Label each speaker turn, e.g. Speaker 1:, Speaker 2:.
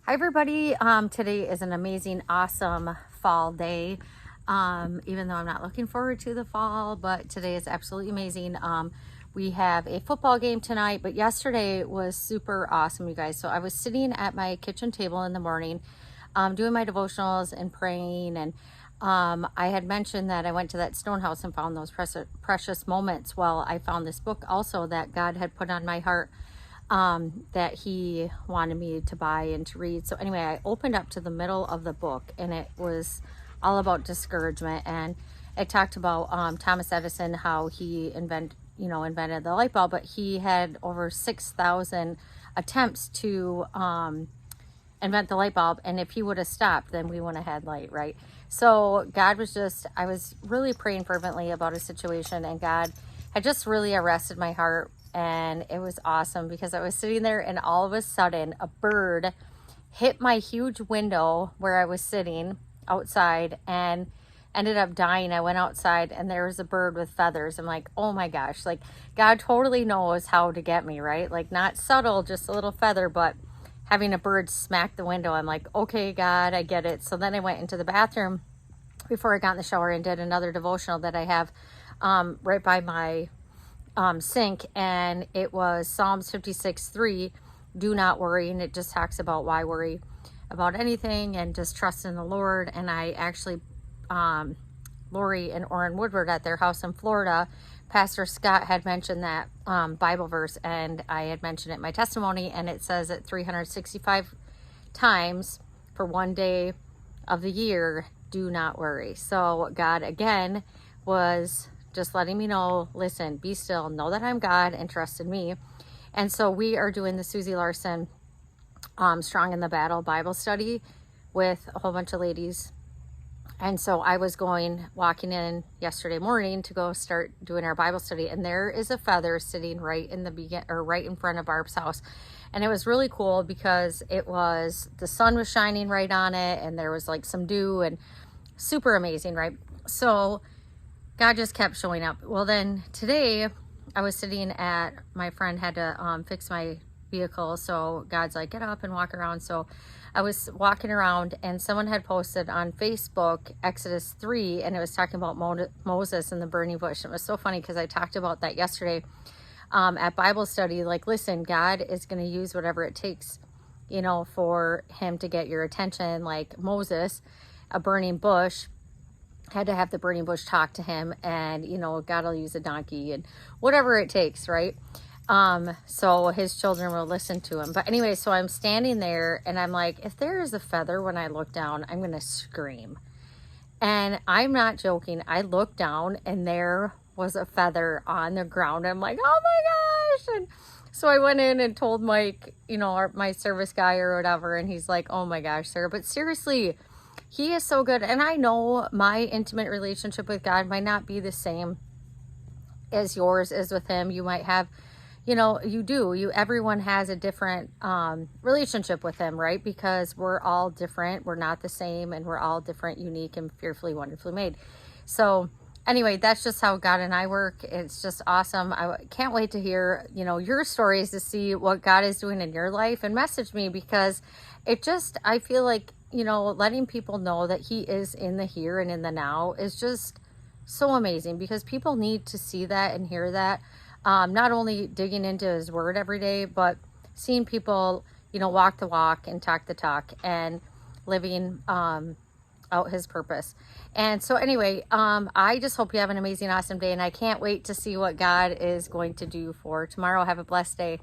Speaker 1: Hi everybody. Today is an amazing, awesome fall day. Even though I'm not looking forward to the fall, but today is absolutely amazing. We have a football game tonight, but yesterday was super awesome, you guys. So I was sitting at my kitchen table in the morning, doing my devotionals and praying, and I had mentioned that I went to that stone house and found those precious moments. Well, I found this book also that God had put on my heart, that he wanted me to buy and to read. So anyway, I opened up to the middle of the book, and it was all about discouragement, and it talked about Thomas Edison, how he invented the light bulb, but he had over 6,000 attempts to invent the light bulb, and if he would have stopped, then we wouldn't have had light, right? So I was really praying fervently about a situation, and God had just really arrested my heart. And it was awesome because I was sitting there, and all of a sudden a bird hit my huge window where I was sitting outside and ended up dying. I went outside and there was a bird with feathers. I'm like, oh my gosh, like God totally knows how to get me, right? Like, not subtle, just a little feather, but having a bird smack the window, I'm like, okay, God, I get it. So then I went into the bathroom before I got in the shower and did another devotional that I have right by my sink, and it was Psalms 56:3, do not worry. And it just talks about why worry about anything and just trust in the Lord. And I actually, Lori and Orrin Woodward at their house in Florida, Pastor Scott had mentioned that Bible verse, and I had mentioned it in my testimony, and it says it 365 times for one day of the year, do not worry. So God again was just letting me know, listen, be still, know that I'm God, and trust in me. And so we are doing the Susie Larson Strong in the Battle Bible study with a whole bunch of ladies. And so I was walking in yesterday morning to go start doing our Bible study, and there is a feather sitting right in front of Barb's house. And it was really cool because the sun was shining right on it, and there was like some dew, and super amazing, right? So God just kept showing up. Well, then today I was sitting my friend had to fix my vehicle. So God's like, get up and walk around. So I was walking around, and someone had posted on Facebook Exodus 3, and it was talking about Moses and the burning bush. It was so funny because I talked about that yesterday at Bible study. Like, listen, God is going to use whatever it takes, for him to get your attention. Like Moses, a burning bush, had to have the burning bush talk to him, and God will use a donkey and whatever it takes, right? So his children will listen to him. But anyway, so I'm standing there, and I'm like, if there is a feather when I look down, I'm gonna scream. And I'm not joking. I looked down, and there was a feather on the ground. I'm like, oh my gosh. And so I went in and told Mike, my service guy or whatever, and he's like, oh my gosh, Sarah. But seriously, he is so good. And I know my intimate relationship with God might not be the same as yours is with him. You might have, everyone has a different relationship with him, right? Because we're all different. We're not the same, and we're all different, unique, and fearfully, wonderfully made. So anyway, that's just how God and I work. It's just awesome. I can't wait to hear, your stories, to see what God is doing in your life, and message me, because I feel like, letting people know that he is in the here and in the now is just so amazing, because people need to see that and hear that. Not only digging into his word every day, but seeing people, walk the walk and talk the talk, and living out his purpose. And so anyway, I just hope you have an amazing, awesome day, and I can't wait to see what God is going to do for tomorrow. Have a blessed day.